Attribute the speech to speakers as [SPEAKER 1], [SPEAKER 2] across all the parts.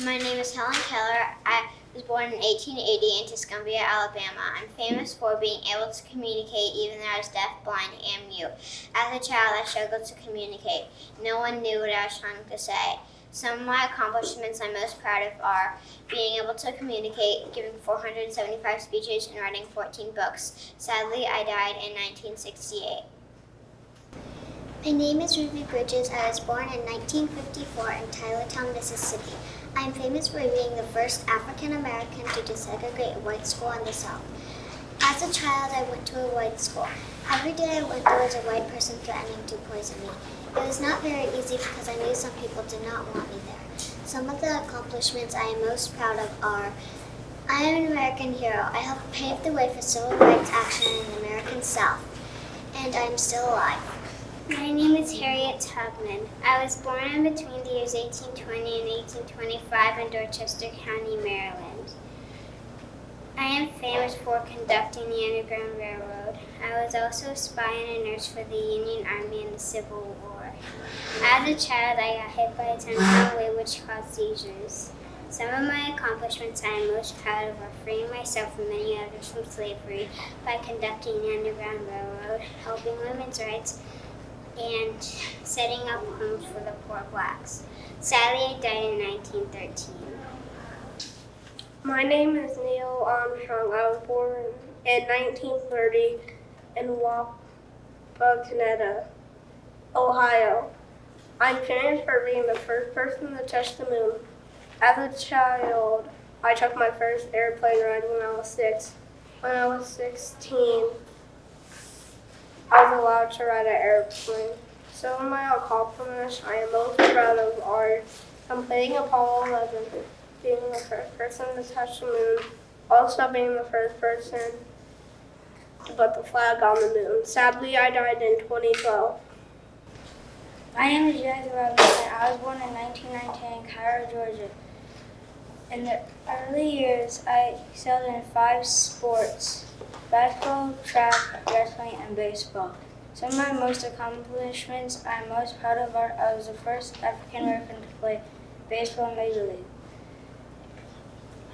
[SPEAKER 1] My name is Helen Keller. I was born in 1880 in Tuscumbia, Alabama. I'm famous for being able to communicate even though I was deaf, blind, and mute. As a child, I struggled to communicate. No one knew what I was trying to say. Some of my accomplishments I'm most proud of are being able to communicate, giving 475 speeches, and writing 14 books. Sadly, I died in 1968.
[SPEAKER 2] My name is Ruby Bridges. I was born in 1954 in Tylertown, Mississippi. I am famous for being the first African American to desegregate a white school in the South. As a child, I went to a white school. Every day I went, there was a white person threatening to poison me. It was not very easy because I knew some people did not want me there. Some of the accomplishments I am most proud of are: I am an American hero. I helped pave the way for civil rights action in the American South, and I am still alive.
[SPEAKER 3] My name is Harriet Tubman. I was born in between the years 1820 and 1825 in Dorchester County, Maryland. I am famous for conducting the Underground Railroad. I was also a spy and a nurse for the Union Army in the Civil War. As a child, I got hit by a 10-pound wave which caused seizures. Some of my accomplishments I am most proud of are freeing myself and many others from slavery by conducting the Underground Railroad, helping women's rights, and setting up homes for the poor blacks. Sadly, I died in 1913.
[SPEAKER 4] My name is Neil Armstrong. I was born in 1930 in Wapakoneta, Ohio. I'm famous for being the first person to touch the moon. As a child, I took my first airplane ride when I was 6. When I was 16, I was allowed to ride an airplane. Some of my accomplishments I am most proud of are completing Apollo 11, being the first person to touch the moon, also being the first person to put the flag on the moon. Sadly, I died in 2012.
[SPEAKER 5] My name is Jackie Robinson. I was born in 1919 in Cairo, Georgia. In the early years, I excelled in 5 sports: basketball, track, wrestling, and baseball. Some of my most accomplishments I am most proud of are I was the first African American to play baseball in Major League.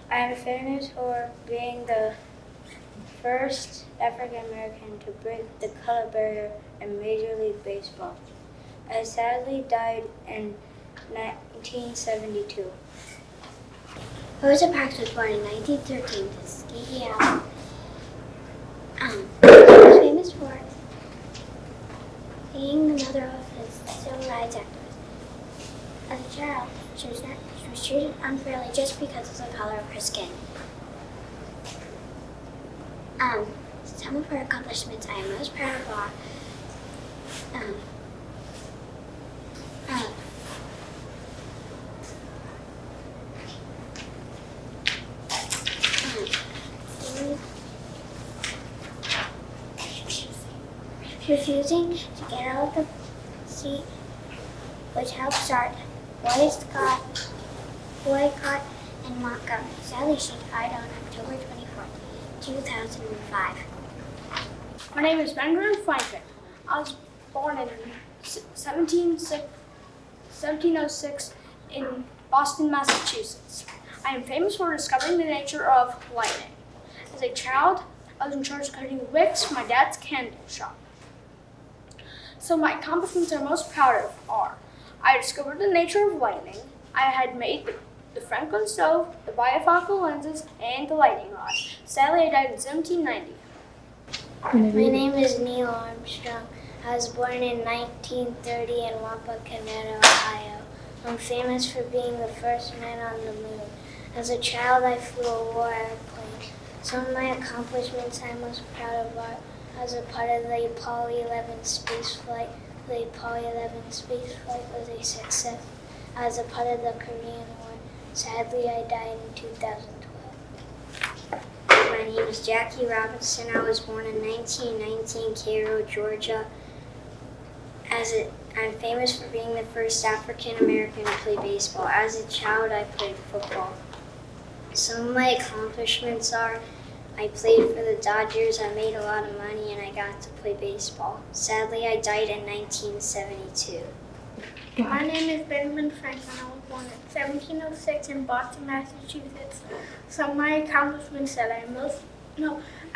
[SPEAKER 5] I am famous for being the first African American to break the color barrier in Major League Baseball. I sadly died in 1972.
[SPEAKER 2] Rosa Parks was born in 1913 in Tuskegee, Alabama. She was famous for being the mother of a civil rights activist. As a child, she was treated unfairly just because of the color of her skin. Some of her accomplishments I am most proud of are refusing to get out of the seat, which helped start boycott in Montgomery. Sadly, she died on October 24th, 2005.
[SPEAKER 6] My name is Benjamin Franklin. I was born in 1706 in Boston, Massachusetts. I am famous for discovering the nature of lightning. As a child, I was in charge of cutting wicks for my dad's candle shop. So my accomplishments I'm most proud of are: I discovered the nature of lightning. I had made the Franklin stove, the bifocal lenses, and the lightning rod. Sadly, I died in 1790.
[SPEAKER 2] My name is Neil Armstrong. I was born in 1930 in Wapakoneta, Ohio. I'm famous for being the first man on the moon. As a child, I flew a war airplane. Some of my accomplishments I'm most proud of are as a part of the Apollo 11 space flight. The Apollo 11 space flight was a success. As a part of the Korean War, sadly I died in 2012.
[SPEAKER 3] My name is Jackie Robinson. I was born in 1919 in Cairo, Georgia. I'm famous for being the first African American to play baseball. As a child, I played football. Some of my accomplishments are: I played for the Dodgers, I made a lot of money, and I got to play baseball. Sadly, I died in 1972.
[SPEAKER 7] My name is Benjamin Franklin. I was born in 1706 in Boston, Massachusetts. Some of my accomplishments that I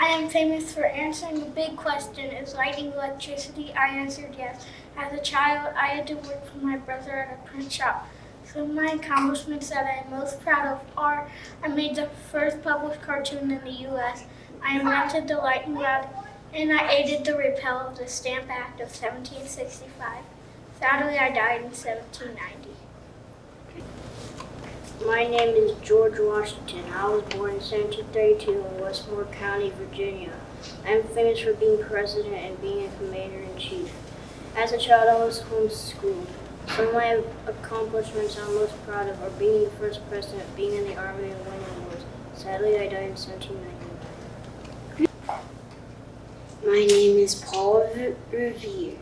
[SPEAKER 7] am famous for answering the big question, is lighting electricity? I answered yes. As a child, I had to work for my brother at a print shop. Some of my accomplishments that I am most proud of are I made the first published cartoon in the U.S., I invented the lightning rod, and I aided the repeal of the Stamp Act of 1765. Sadly, I died in 1790.
[SPEAKER 8] My name is George Washington. I was born in 1732 in Westmore County, Virginia. I am famous for being president and being a commander-in-chief. As a child, I was homeschooled. Some of my accomplishments I'm most proud of are being the first president, being in the Army, and winning wars. Sadly, I died in 1799.
[SPEAKER 9] My name is Paul Revere.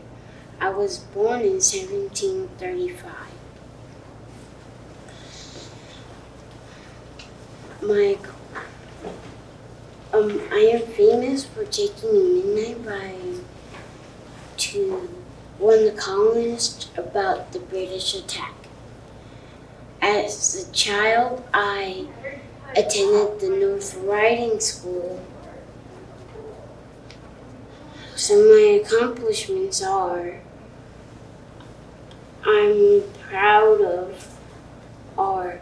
[SPEAKER 9] I was born in 1735. I am famous for taking a midnight ride to warn the colonists about the British attack. As a child, I attended the North Riding School. Some of my accomplishments I'm proud of are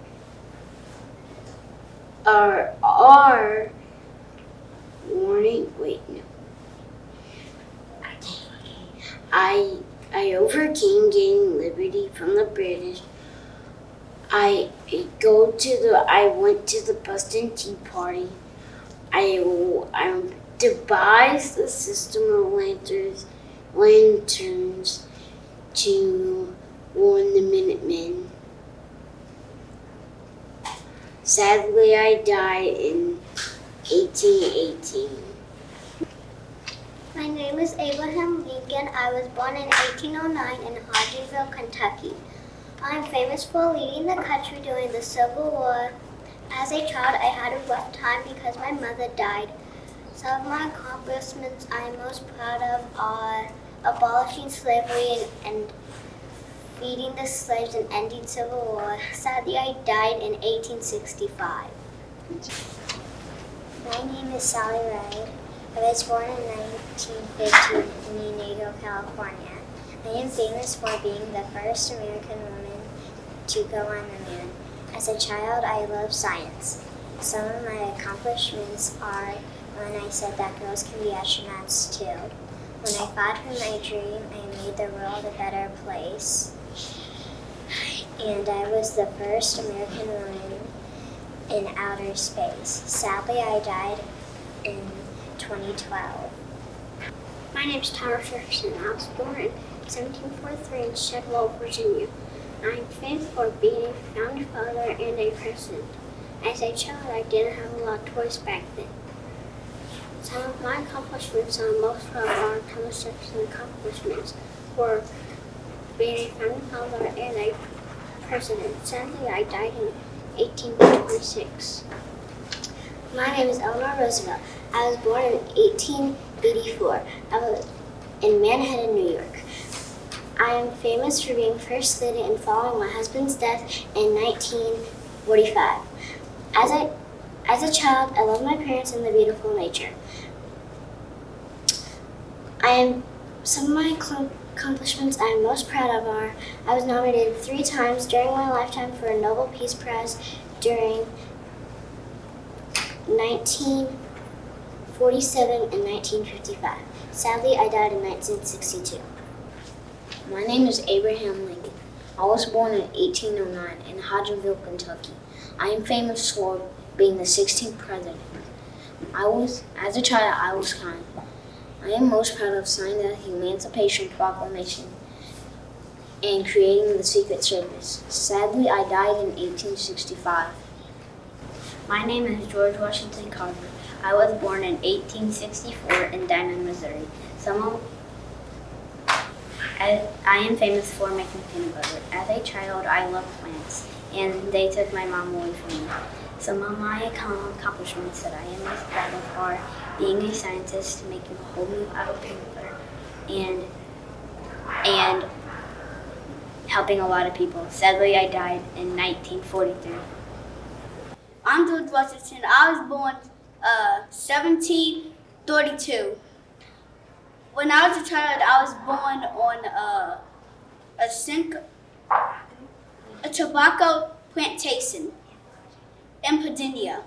[SPEAKER 9] warning. Wait, no. I overcame gaining liberty from the British. I went to the Boston Tea Party. I devised the system of lanterns to warn the Minutemen. Sadly, I died in 1818.
[SPEAKER 2] My name is Abraham Lincoln. I was born in 1809 in Hodgenville, Kentucky. I am famous for leading the country during the Civil War. As a child, I had a rough time because my mother died. Some of my accomplishments I am most proud of are abolishing slavery and feeding the slaves and ending Civil War. Sadly, I died in 1865.
[SPEAKER 3] My name is Sally Ride. I was born in 1915 in Unido, California. I am famous for being the first American woman to go on the moon. As a child, I loved science. Some of my accomplishments are when I said that girls can be astronauts too. When I fought for my dream, I made the world a better place. And I was the first American woman in outer space. Sadly, I died in 2012.
[SPEAKER 7] My name is Thomas Jefferson. I was born in 1743 in Sheffield, Virginia. I'm famous for being a founding father and a president. As a child, I didn't have a lot of toys back then. Some of my accomplishments I'm most proud of are Thomas Jefferson accomplishments for being a founding father and a president. Sadly, I died in 1826.
[SPEAKER 2] My name is Eleanor Roosevelt. I was born in 1884. I was in Manhattan, New York. I am famous for being First Lady and following my husband's death in 1945. As a child, I loved my parents and the beautiful nature. Some of my accomplishments I am most proud of are I was nominated 3 times during my lifetime for a Nobel Peace Prize during 1947 and 1955. Sadly, I died in 1962.
[SPEAKER 9] My name is Abraham Lincoln. I was born in 1809 in Hodgenville, Kentucky. I am famous for being the 16th president. As a child, I was kind. I am most proud of signing the Emancipation Proclamation and creating the Secret Service. Sadly, I died in 1865.
[SPEAKER 8] My name is George Washington Carver. I was born in 1864 in Diamond, Missouri. I am famous for making peanut butter. As a child, I loved plants, and they took my mom away from me. Some of my accomplishments that I am most proud of are being a scientist, making whole milk out of peanut butter,
[SPEAKER 9] helping a lot of people. Sadly, I died in 1943.
[SPEAKER 5] I'm George Washington. I was born 1732. When I was a child, I was born on a tobacco plantation in Virginia.